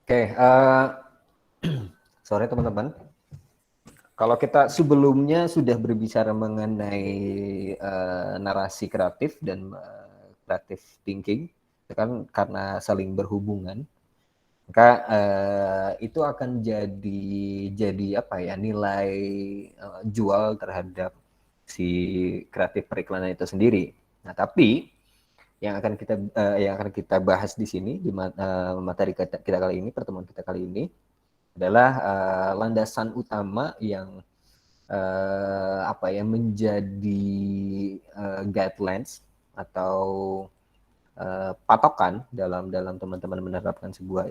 Oke, sore teman-teman. Kalau kita sebelumnya sudah berbicara mengenai narasi kreatif dan creative thinking, itu kan karena saling berhubungan, maka itu akan jadi apa ya, nilai jual terhadap si kreatif periklanan itu sendiri. Nah, tapi yang akan kita bahas di sini di materi kita kali ini, pertemuan kita kali ini adalah landasan utama yang menjadi guidelines atau patokan dalam teman-teman menerapkan sebuah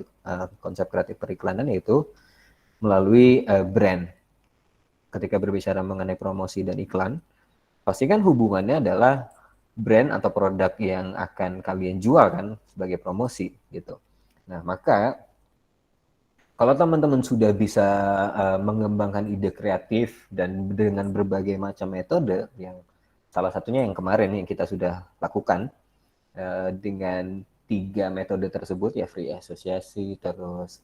konsep kreatif periklanan, yaitu melalui brand. Ketika berbicara mengenai promosi dan iklan, pasti kan hubungannya adalah brand atau produk yang akan kalian jual kan sebagai promosi gitu. Nah, maka kalau teman-teman sudah bisa mengembangkan ide kreatif dan dengan berbagai macam metode, yang salah satunya yang kemarin yang kita sudah lakukan dengan 3 metode tersebut, ya free associasi, terus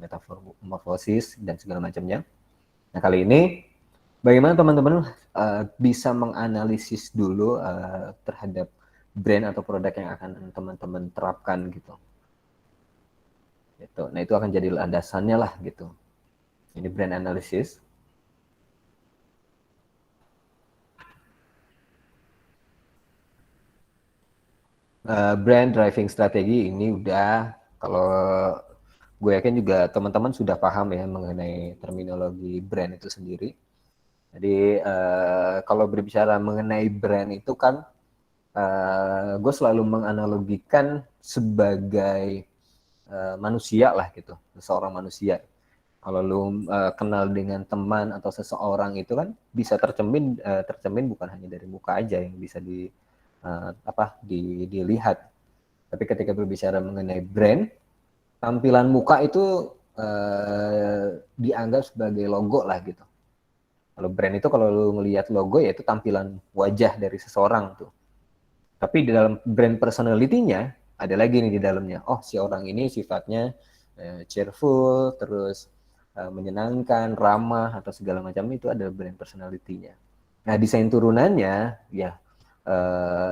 metamorfosis dan segala macamnya. Nah, kali ini bagaimana teman-teman bisa menganalisis dulu terhadap brand atau produk yang akan teman-teman terapkan gitu. Gitu. Nah, itu akan jadi landasannya lah gitu. Ini brand analysis. Brand driving strategi ini udah, kalau gue yakin juga teman-teman sudah paham ya mengenai terminologi brand itu sendiri. Jadi kalau berbicara mengenai brand itu kan gue selalu menganalogikan sebagai manusia lah gitu, seseorang manusia. Kalau lu kenal dengan teman atau seseorang itu kan bisa tercermin bukan hanya dari muka aja yang bisa dilihat. Tapi ketika berbicara mengenai brand, tampilan muka itu dianggap sebagai logo lah gitu. Kalau brand itu, kalau lu ngelihat logo, ya itu tampilan wajah dari seseorang tuh. Tapi di dalam brand personality-nya ada lagi nih di dalamnya. Oh, si orang ini sifatnya cheerful, terus menyenangkan, ramah, atau segala macam, itu ada brand personality-nya. Nah, desain turunannya ya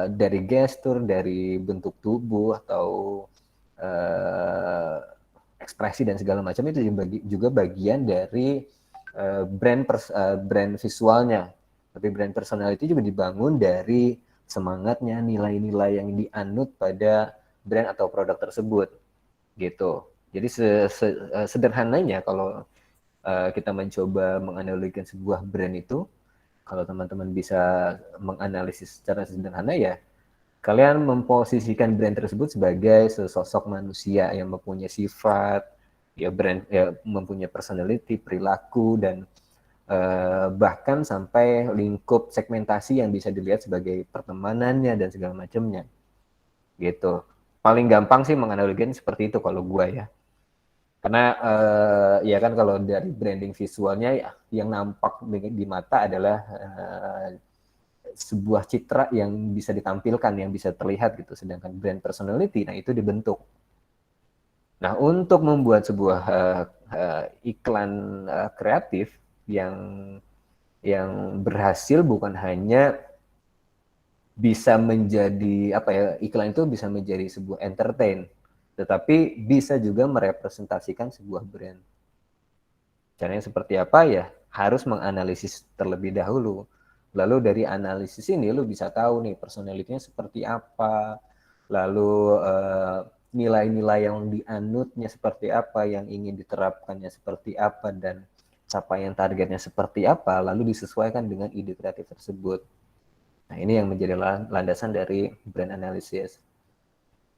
dari gestur, dari bentuk tubuh, atau ekspresi dan segala macam, itu juga bagian dari brand visualnya. Tapi brand personality juga dibangun dari semangatnya, nilai-nilai yang dianut pada brand atau produk tersebut gitu. Jadi sederhananya kalau kita mencoba menganalisis sebuah brand itu, kalau teman-teman bisa menganalisis secara sederhana, ya kalian memposisikan brand tersebut sebagai sesosok manusia yang mempunyai sifat, ya brand ya mempunyai personality, perilaku, dan bahkan sampai lingkup segmentasi yang bisa dilihat sebagai pertemanannya dan segala macamnya gitu. Paling gampang sih menganalogikan seperti itu kalau gue ya. Karena ya kan kalau dari branding visualnya, ya yang nampak di mata adalah sebuah citra yang bisa ditampilkan, yang bisa terlihat gitu. Sedangkan brand personality, nah itu dibentuk. Nah, untuk membuat sebuah iklan kreatif yang berhasil, bukan hanya bisa menjadi iklan itu bisa menjadi sebuah entertain, tetapi bisa juga merepresentasikan sebuah brand. Caranya seperti apa ya? Harus menganalisis terlebih dahulu. Lalu dari analisis ini lu bisa tahu nih personalitinya seperti apa, lalu nilai-nilai yang dianutnya seperti apa, yang ingin diterapkannya seperti apa, dan capaian targetnya seperti apa, lalu disesuaikan dengan ide kreatif tersebut. Nah, ini yang menjadi landasan dari brand analysis.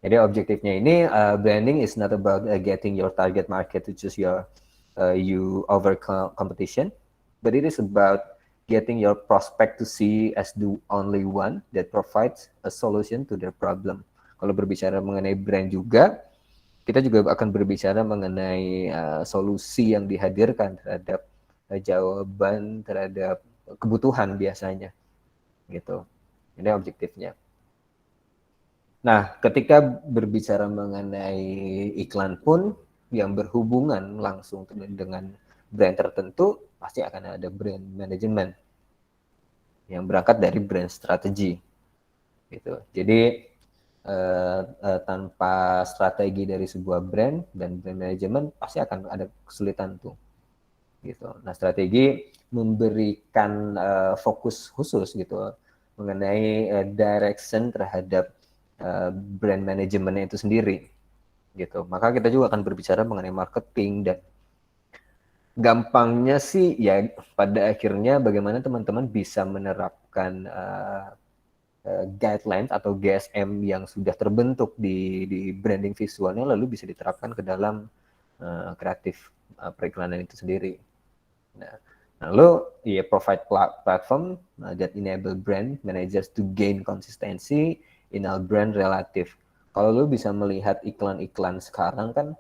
Jadi objektifnya ini, branding is not about getting your target market to choose you over competition, but it is about getting your prospect to see as the only one that provides a solution to their problem. Kalau berbicara mengenai brand juga, kita juga akan berbicara mengenai solusi yang dihadirkan terhadap jawaban terhadap kebutuhan biasanya gitu. Ini objektifnya. Nah, ketika berbicara mengenai iklan pun yang berhubungan langsung dengan brand tertentu, pasti akan ada brand management yang berangkat dari brand strategi. Gitu. Jadi tanpa strategi dari sebuah brand dan brand management pasti akan ada kesulitan tuh. Gitu. Nah, strategi memberikan fokus khusus gitu mengenai direction terhadap brand manajemennya itu sendiri gitu. Maka kita juga akan berbicara mengenai marketing dan gampangnya sih ya pada akhirnya bagaimana teman-teman bisa menerapkan guidelines atau GSM yang sudah terbentuk di branding visualnya lalu bisa diterapkan ke dalam kreatif periklanan itu sendiri. Nah, lalu ya provide platform that enable brand managers to gain consistency in our brand relative. Kalau lu bisa melihat iklan-iklan sekarang kan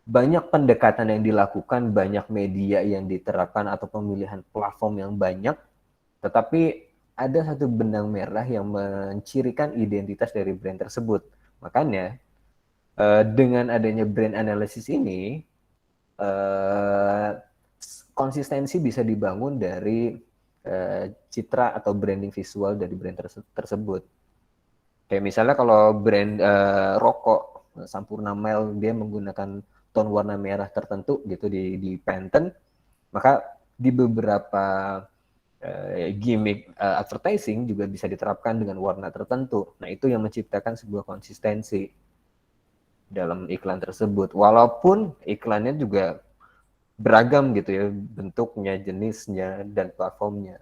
banyak pendekatan yang dilakukan, banyak media yang diterapkan atau pemilihan platform yang banyak, tetapi ada satu benang merah yang mencirikan identitas dari brand tersebut. Makanya dengan adanya brand analysis ini, konsistensi bisa dibangun dari citra atau branding visual dari brand tersebut. Kayak misalnya kalau brand rokok Sampurna Mel dia menggunakan tone warna merah tertentu gitu di Pantene, maka di beberapa gimmick advertising juga bisa diterapkan dengan warna tertentu. Nah, itu yang menciptakan sebuah konsistensi dalam iklan tersebut. Walaupun iklannya juga beragam gitu ya, bentuknya, jenisnya, dan platformnya.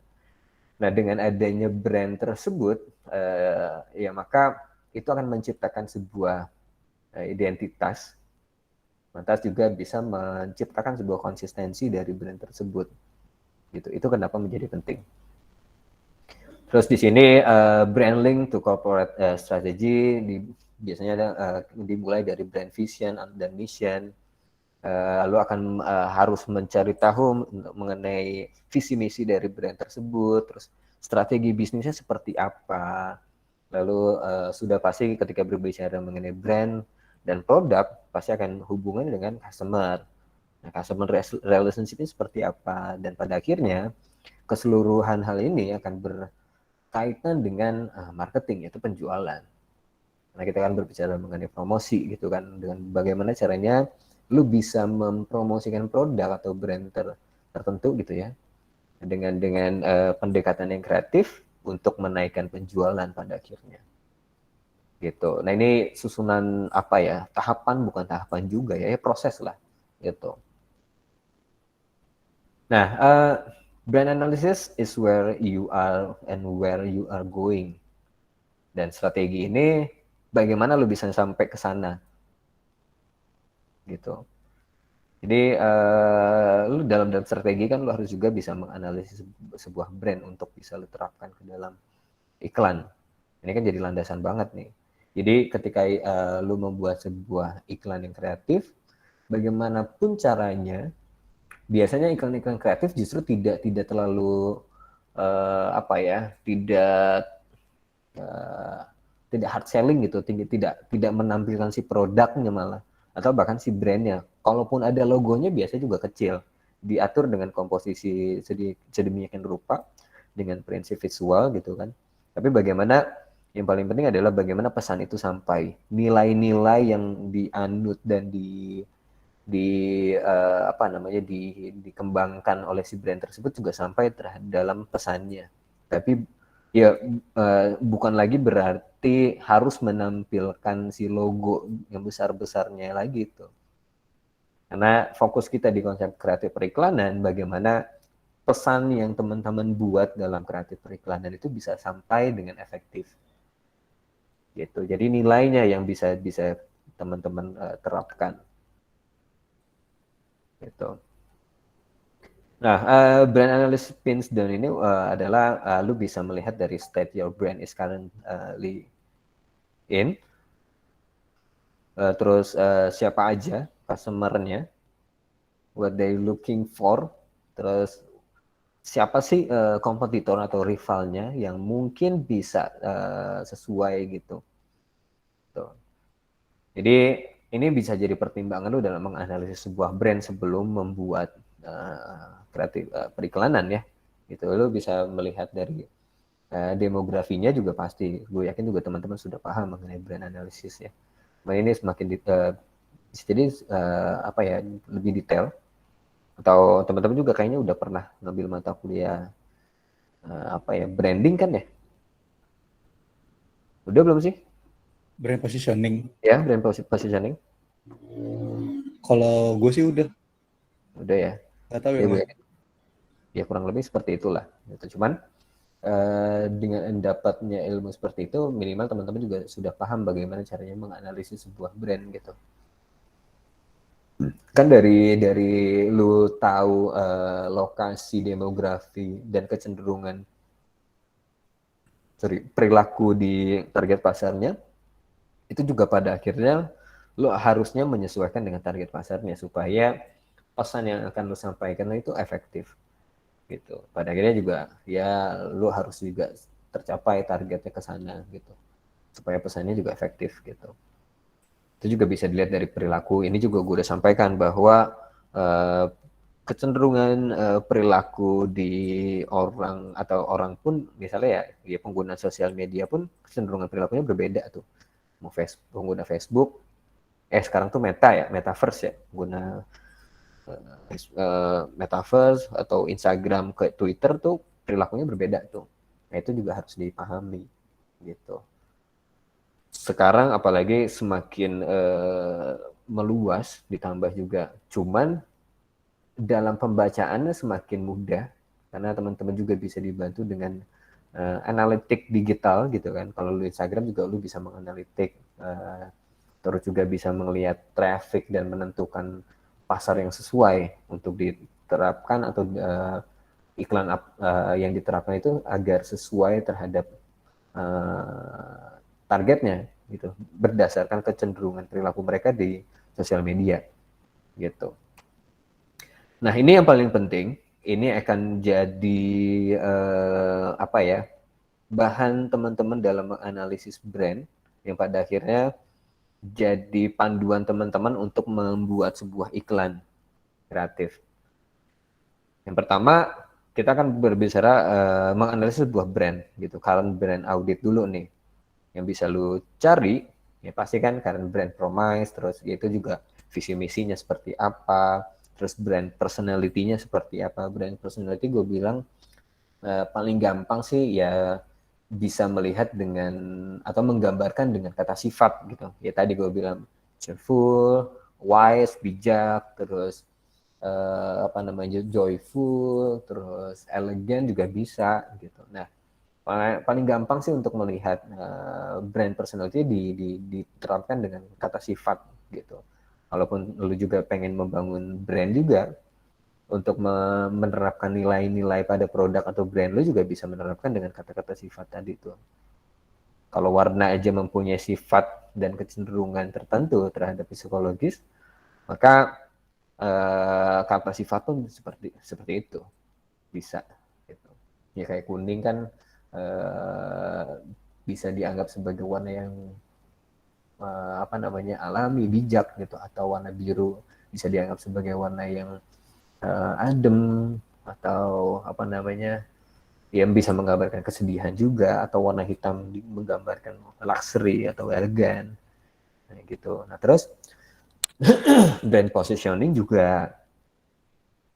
Nah, dengan adanya brand tersebut, ya maka itu akan menciptakan sebuah identitas, lantas juga bisa menciptakan sebuah konsistensi dari brand tersebut. Gitu. Itu kenapa menjadi penting. Terus di sini brand link to corporate strategy biasanya dimulai dari brand vision dan mission. Lalu akan harus mencari tahu mengenai visi misi dari brand tersebut, terus strategi bisnisnya seperti apa. Lalu sudah pasti ketika berbicara mengenai brand dan produk pasti akan hubungan dengan customer. Nah, customer relationship-nya seperti apa dan pada akhirnya keseluruhan hal ini akan berkaitan dengan marketing, yaitu penjualan. Nah, kita akan berbicara mengenai promosi gitu kan, dengan bagaimana caranya lu bisa mempromosikan produk atau brand tertentu gitu ya, dengan pendekatan yang kreatif untuk menaikkan penjualan pada akhirnya. Gitu. Nah, ini susunan apa ya? Tahapan bukan tahapan juga ya, proses lah gitu. Nah, brand analysis is where you are and where you are going. Dan strategi ini bagaimana lu bisa sampai ke sana gitu. Jadi lu dalam strategi kan lu harus juga bisa menganalisis sebuah brand untuk bisa lu terapkan ke dalam iklan. Ini kan jadi landasan banget nih. Jadi ketika lu membuat sebuah iklan yang kreatif, bagaimanapun caranya, biasanya iklan-iklan kreatif justru tidak terlalu apa ya, uh, tidak hard selling gitu, tidak menampilkan si produknya malah atau bahkan si brandnya. Kalaupun ada logonya biasanya juga kecil, diatur dengan komposisi sedemikian rupa dengan prinsip visual gitu kan. Tapi bagaimana yang paling penting adalah bagaimana pesan itu sampai, nilai-nilai yang dianut dan apa namanya dikembangkan oleh si brand tersebut juga sampai dalam pesannya. Tapi ya bukan lagi berarti harus menampilkan si logo yang besar-besarnya lagi tuh. Karena fokus kita di konsep kreatif periklanan, bagaimana pesan yang teman-teman buat dalam kreatif periklanan itu bisa sampai dengan efektif. Gitu. Jadi nilainya yang bisa teman-teman terapkan. Gitu. Nah, brand analysis pins down ini adalah lu bisa melihat dari state your brand is currently in, terus siapa aja customer-nya, what they looking for, terus siapa sih kompetitor atau rivalnya yang mungkin bisa sesuai gitu. Tuh. Jadi ini bisa jadi pertimbangan lu dalam menganalisis sebuah brand sebelum membuat periklanan ya. Gitu, lu bisa melihat dari demografinya juga pasti. Gue yakin juga teman-teman sudah paham mengenai brand analisis ya. Nah, ini semakin jadi apa ya, lebih detail. Atau teman-teman juga kayaknya udah pernah ngambil mata kuliah apa ya, branding kan ya? Udah belum sih? Brand positioning. Ya, brand positioning. Kalau gue sih udah. Udah ya. Gak tahu Ya yang gue lain. yakin. Ya kurang lebih seperti itulah. Gitu. Cuman dengan dapatnya ilmu seperti itu, minimal teman-teman juga sudah paham bagaimana caranya menganalisis sebuah brand gitu. Kan dari lu tahu lokasi, demografi dan kecenderungan perilaku di target pasarnya, itu juga pada akhirnya lu harusnya menyesuaikan dengan target pasarnya supaya pesan yang akan lu sampaikan itu efektif gitu. Pada akhirnya juga ya lu harus juga tercapai targetnya ke sana gitu. Supaya pesannya juga efektif gitu. Itu juga bisa dilihat dari perilaku. Ini juga gue udah sampaikan bahwa kecenderungan perilaku di orang atau orang pun misalnya ya pengguna sosial media pun kecenderungan perilakunya berbeda tuh. Mau pengguna Facebook, sekarang tuh Meta ya, Metaverse ya, pengguna Metaverse atau Instagram ke Twitter tuh perilakunya berbeda tuh. Nah itu juga harus dipahami gitu. Sekarang apalagi semakin meluas, ditambah juga cuman dalam pembacaannya semakin mudah karena teman-teman juga bisa dibantu dengan analitik digital gitu kan. Kalau lu Instagram juga lu bisa menganalitik terus juga bisa melihat traffic dan menentukan pasar yang sesuai untuk diterapkan atau iklan yang diterapkan itu agar sesuai terhadap targetnya gitu berdasarkan kecenderungan perilaku mereka di sosial media gitu. Nah ini yang paling penting, ini akan jadi apa ya, bahan teman-teman dalam menganalisis brand yang pada akhirnya jadi panduan teman-teman untuk membuat sebuah iklan kreatif. Yang pertama kita akan berbicara menganalisis sebuah brand gitu, current brand audit dulu nih. Yang bisa lu cari ya pasti kan current brand promise, terus itu juga visi misinya seperti apa, terus brand personality-nya seperti apa. Brand personality gue bilang paling gampang sih ya bisa melihat dengan atau menggambarkan dengan kata sifat gitu. Ya tadi gue bilang cheerful, wise, bijak, terus apa namanya joyful, terus elegan juga bisa gitu. Nah, paling gampang sih untuk melihat brand personality diterapkan dengan kata sifat gitu. Walaupun lu juga pengen membangun brand juga, untuk menerapkan nilai-nilai pada produk atau brand lu juga bisa menerapkan dengan kata-kata sifat tadi tuh. Kalau warna aja mempunyai sifat dan kecenderungan tertentu terhadap psikologis, maka kata sifat pun seperti itu bisa. Gitu. Ya kayak kuning kan bisa dianggap sebagai warna yang apa namanya alami, bijak gitu, atau warna biru bisa dianggap sebagai warna yang adem atau apa namanya yang bisa menggambarkan kesedihan juga, atau warna hitam menggambarkan luxury atau elegan gitu. Nah terus brand positioning juga.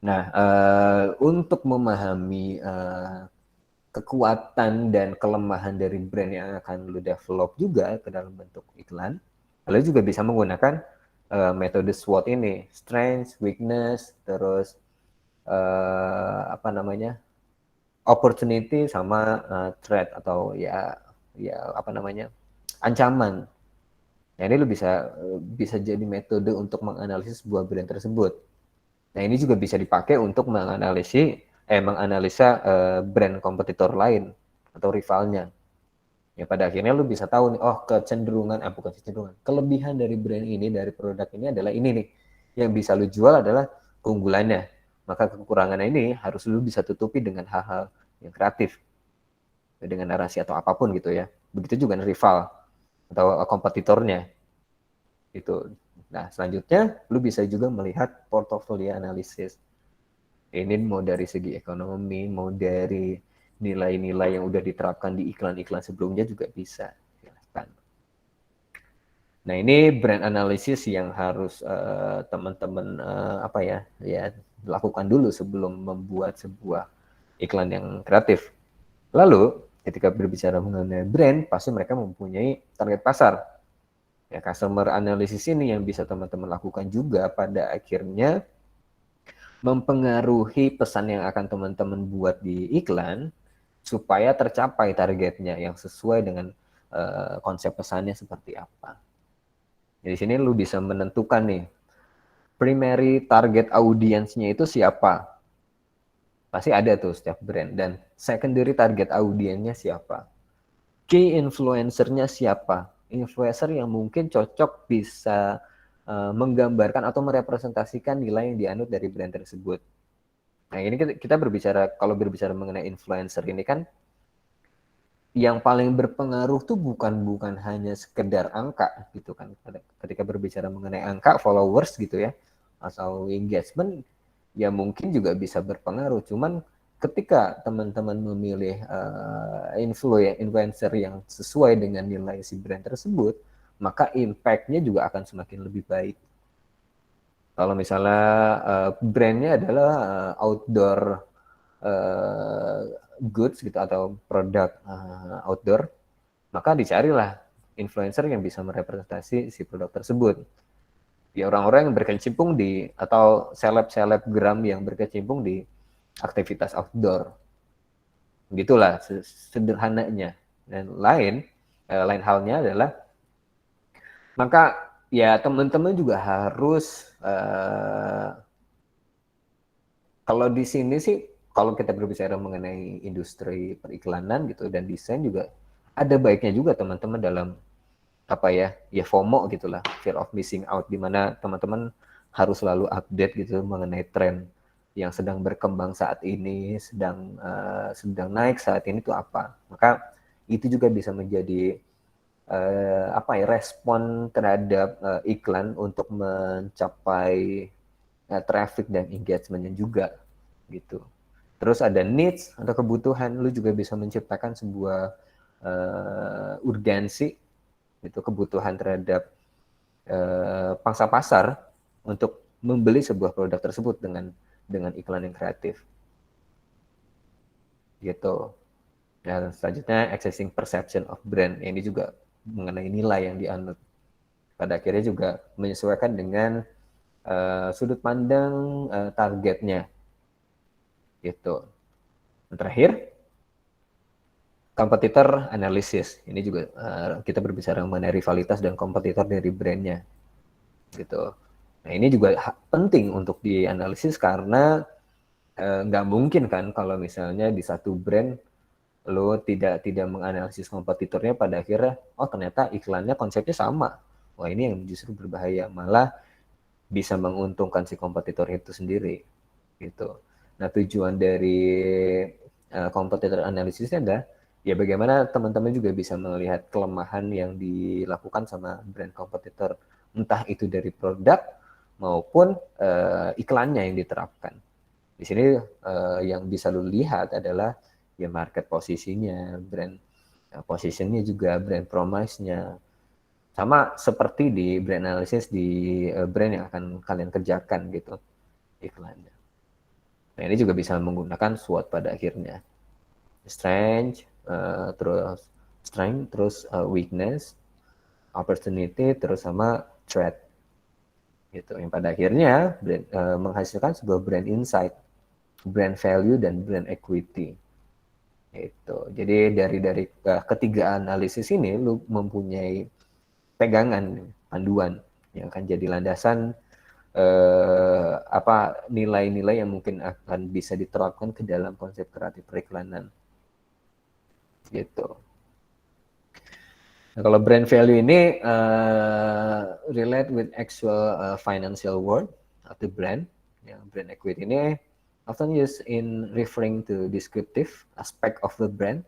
Nah untuk memahami kekuatan dan kelemahan dari brand yang akan lu develop juga ke dalam bentuk iklan, lu juga bisa menggunakan metode SWOT ini, strength, weakness, terus apa namanya opportunity sama threat atau ya apa namanya ancaman. Nah ini lu bisa jadi metode untuk menganalisis sebuah brand tersebut. Nah ini juga bisa dipakai untuk menganalisa brand kompetitor lain atau rivalnya. Ya pada akhirnya lu bisa tahu nih, oh bukan kecenderungan, kelebihan dari brand ini, dari produk ini adalah ini nih. Yang bisa lu jual adalah keunggulannya. Maka kekurangan ini harus lu bisa tutupi dengan hal-hal yang kreatif. Dengan narasi atau apapun gitu ya. Begitu juga rival. atau kompetitornya itu. Nah, selanjutnya lu bisa juga melihat portfolio analisis. Ini mau dari segi ekonomi, mau dari nilai-nilai yang udah diterapkan di iklan-iklan sebelumnya juga bisa. Silahkan. Nah, ini brand analysis yang harus teman-teman apa ya lakukan dulu sebelum membuat sebuah iklan yang kreatif. Lalu, ketika berbicara mengenai brand, pasti mereka mempunyai target pasar. Ya, customer analysis ini yang bisa teman-teman lakukan juga pada akhirnya mempengaruhi pesan yang akan teman-teman buat di iklan supaya tercapai targetnya yang sesuai dengan konsep pesannya seperti apa. Jadi sini lu bisa menentukan nih, primary target audiensnya itu siapa. Pasti ada tuh setiap brand. Dan secondary target audiensnya siapa. Key influencer-nya siapa. Influencer yang mungkin cocok bisa menggambarkan atau merepresentasikan nilai yang dianut dari brand tersebut. Nah, ini kita berbicara, kalau berbicara mengenai influencer ini kan, yang paling berpengaruh tuh bukan hanya sekedar angka gitu kan. Ketika berbicara mengenai angka followers gitu ya, atau engagement, ya mungkin juga bisa berpengaruh. Cuman ketika teman-teman memilih influencer yang sesuai dengan nilai si brand tersebut, maka impact-nya juga akan semakin lebih baik. Kalau misalnya brandnya adalah outdoor goods gitu atau produk outdoor, maka dicarilah influencer yang bisa merepresentasi si produk tersebut. Ya, orang-orang yang berkecimpung di atau seleb-selebgram yang berkecimpung di aktivitas outdoor. Begitulah sederhananya. Dan lain halnya adalah maka ya teman-teman juga harus kalau di sini sih kalau kita berbicara mengenai industri periklanan gitu dan desain juga ada baiknya juga teman-teman dalam apa ya FOMO gitulah, fear of missing out, di mana teman-teman harus selalu update gitu mengenai tren yang sedang berkembang saat ini, sedang naik saat ini tuh apa. Maka itu juga bisa menjadi apa ya respon terhadap iklan untuk mencapai traffic dan engagementnya juga gitu. Terus ada needs atau kebutuhan, lu juga bisa menciptakan sebuah urgensi itu, kebutuhan terhadap pangsa pasar untuk membeli sebuah produk tersebut dengan iklan yang kreatif gitu. Dan selanjutnya accessing perception of brand, ini juga mengenai nilai yang dianut, pada akhirnya juga menyesuaikan dengan sudut pandang targetnya gitu. Dan terakhir, kompetitor analisis, ini juga kita berbicara mengenai rivalitas dan kompetitor dari brandnya gitu. Nah, ini juga penting untuk dianalisis karena nggak mungkin kan kalau misalnya di satu brand lo tidak menganalisis kompetitornya, pada akhirnya oh ternyata iklannya konsepnya sama. Wah, ini yang justru berbahaya, malah bisa menguntungkan si kompetitor itu sendiri gitu. Nah, tujuan dari kompetitor analisisnya adalah ya bagaimana teman-teman juga bisa melihat kelemahan yang dilakukan sama brand kompetitor, entah itu dari produk maupun iklannya yang diterapkan. Di sini yang bisa lu lihat adalah ya market posisinya, brand positionnya juga, brand promise-nya. Sama seperti di brand analysis di brand yang akan kalian kerjakan gitu iklannya. Nah, ini juga bisa menggunakan SWOT pada akhirnya. Terus strength, terus weakness, opportunity, terus sama threat. Gitu. Yang pada akhirnya menghasilkan sebuah brand insight, brand value, dan brand equity. Itu. Jadi dari ketiga analisis ini lu mempunyai pegangan, panduan yang akan jadi landasan apa nilai-nilai yang mungkin akan bisa diterapkan ke dalam konsep kreatif periklanan. Gitu. Nah, kalau brand value ini relate with actual financial worth of the brand. Ya, brand equity ini often used in referring to descriptive aspect of the brand,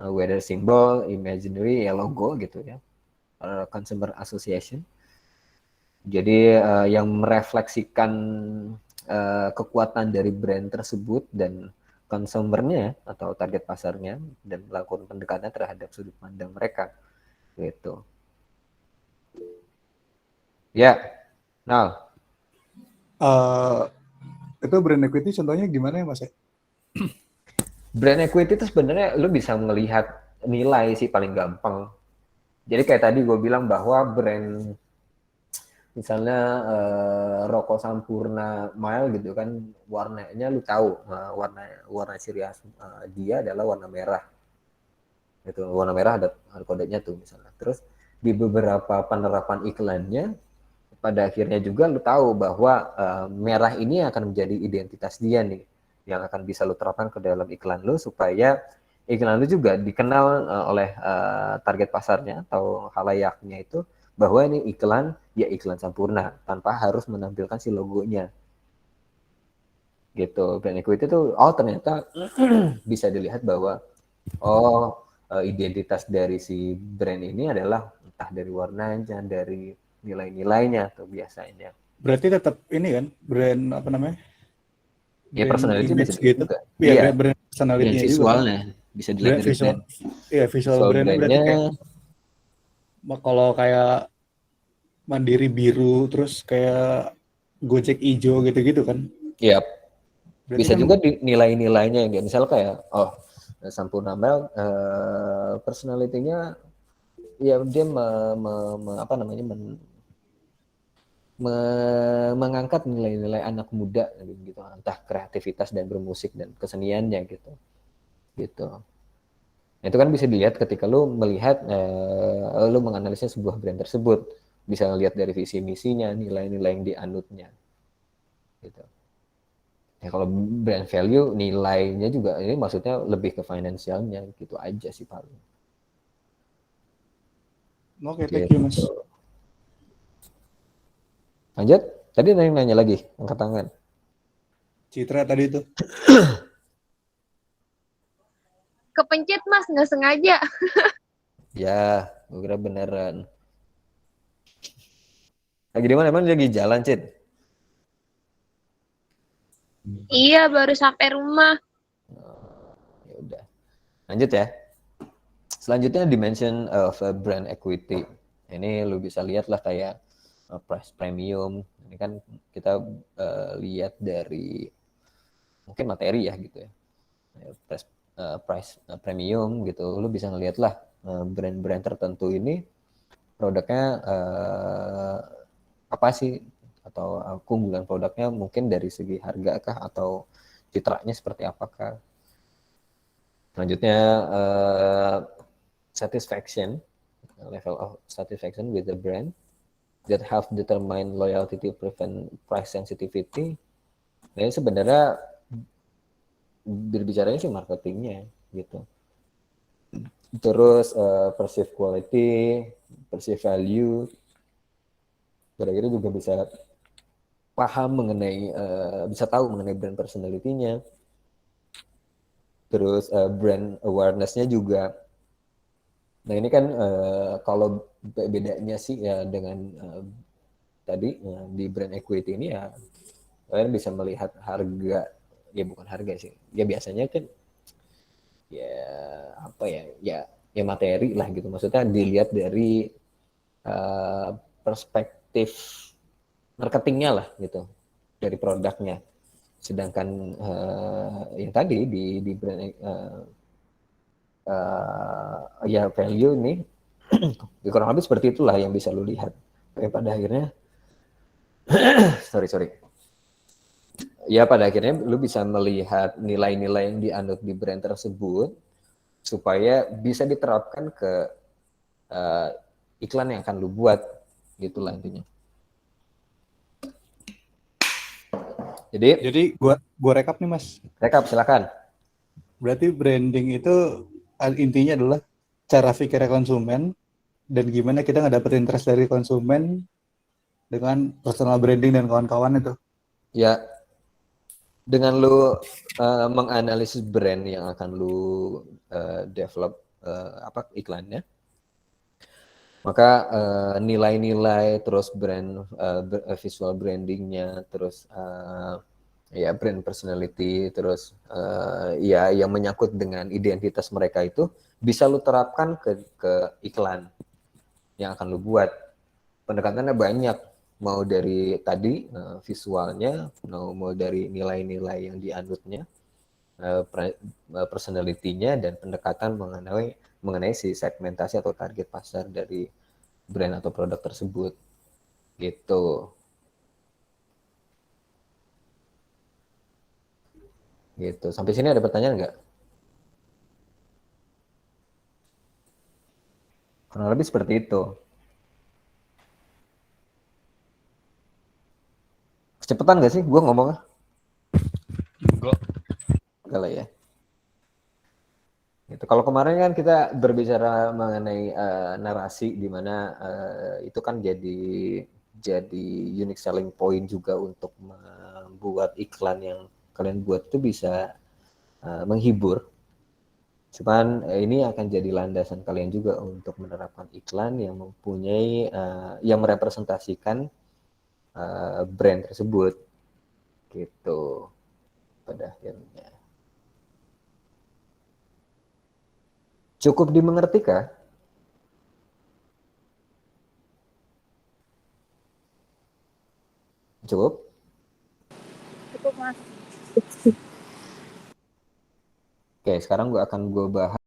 whether symbol, imaginary, ya logo gitu ya. Consumer Association. Jadi yang merefleksikan kekuatan dari brand tersebut dan konsumernya atau target pasarnya dan melakukan pendekatan terhadap sudut pandang mereka gitu. Ya, nah Itu brand equity contohnya gimana ya Mas? brand equity itu sebenarnya lu bisa melihat nilai sih paling gampang. Jadi kayak tadi gue bilang bahwa brand misalnya rokok Sampurna Mile gitu kan warnanya lu tahu warna ciri khas dia adalah warna merah. Itu warna merah ada kodenya tuh misalnya. Terus di beberapa penerapan iklannya pada akhirnya juga lu tahu bahwa merah ini akan menjadi identitas dia nih yang akan bisa lu terapkan ke dalam iklan lu supaya iklan lu juga dikenal oleh target pasarnya atau halayaknya itu bahwa ini iklan Sampurna tanpa harus menampilkan si logonya gitu. Brand equity itu ternyata bisa dilihat bahwa identitas dari si brand ini adalah entah dari warnanya, dari nilai-nilainya atau biasanya. Berarti tetap ini kan brand apa namanya? Ya Brand personality bisa image dilihat gitu. juga. Iya, Iya, brand brand personality-nya juga kan. visualnya bisa dilihat Brand dari visual, brand. iya visual Visual brandnya berarti brandnya, kayak kalau kayak Mandiri biru terus kayak Gojek hijau gitu-gitu kan. ya Berarti bisa kan juga nilai-nilainya yang misal kayak Sampurna Mel personality-nya ya dia apa namanya mengangkat nilai-nilai anak muda gitu, entah kreativitas dan bermusik dan keseniannya gitu. Nah, itu kan bisa dilihat ketika lu melihat lu menganalisis sebuah brand tersebut, bisa lihat dari visi misinya, nilai-nilai yang dianutnya gitu. Ya kalau brand value nilainya juga ini maksudnya lebih ke finansialnya gitu aja sih paling. oke, thank you Gitu. Mas. Lanjut, tadi nanya lagi, angkat tangan. Citra tadi itu. Kepencet Mas, nggak sengaja. Ya, gue kira beneran. Lagi di mana? Emang lagi jalan, Cid? Iya, baru sampai rumah. Ya udah. Lanjut ya. Selanjutnya dimension of brand equity. Ini lu bisa lihat lah kayak price premium. Ini kan kita lihat dari mungkin materi ya gitu ya. Price premium gitu. Lu bisa ngeliat lah brand-brand tertentu ini produknya apa sih atau keunggulan produknya mungkin dari segi harga kah atau citranya seperti apakah. Selanjutnya satisfaction, level of satisfaction with the brand that have determined loyalty to prevent price sensitivity. Nah ini sebenarnya berbicaranya sih marketingnya gitu. Terus perceived quality, perceived value, kira-kira juga bisa paham mengenai, bisa tahu mengenai brand personality-nya. Terus brand awareness-nya juga. Nah ini kan kalau bedanya sih ya dengan tadi di brand equity ini ya kalian bisa melihat harga, ya bukan harga sih, ya biasanya kan ya apa ya materi lah gitu, maksudnya dilihat dari perspektif marketingnya lah gitu dari produknya. Sedangkan yang tadi di brand ya value nih kurang lebih seperti itulah yang bisa lu lihat. Tapi pada akhirnya sorry ya pada akhirnya lu bisa melihat nilai-nilai yang dianut di brand tersebut supaya bisa diterapkan ke iklan yang akan lu buat, gitulah intinya. Jadi gua rekap nih Mas. Rekap silakan. Berarti branding itu intinya adalah cara pikirnya konsumen dan gimana kita ngedapetin trust dari konsumen dengan personal branding dan kawan-kawan itu. Ya, dengan lu menganalisis brand yang akan lu develop iklannya, Maka nilai-nilai, terus visual brandingnya, terus ya brand personality, terus ya yang menyangkut dengan identitas mereka itu bisa lu terapkan ke iklan yang akan lu buat. Pendekatannya banyak, mau dari tadi visualnya, mau dari nilai-nilai yang dianutnya, personality-nya, dan pendekatan mengenai si segmentasi atau target pasar dari brand atau produk tersebut gitu. Gitu. Sampai sini ada pertanyaan nggak? Kurang lebih seperti itu. Kecepatan nggak sih gue ngomongnya? Enggak. Enggak lah ya. Gitu. Kalau kemarin kan kita berbicara mengenai narasi, di mana itu kan jadi unique selling point juga untuk membuat iklan yang kalian buat itu bisa menghibur. Cuman ini akan jadi landasan kalian juga untuk menerapkan iklan yang mempunyai yang merepresentasikan brand tersebut gitu pada akhirnya. Cukup dimengerti kah? Cukup? Cukup, Mas. Oke, sekarang gue bahas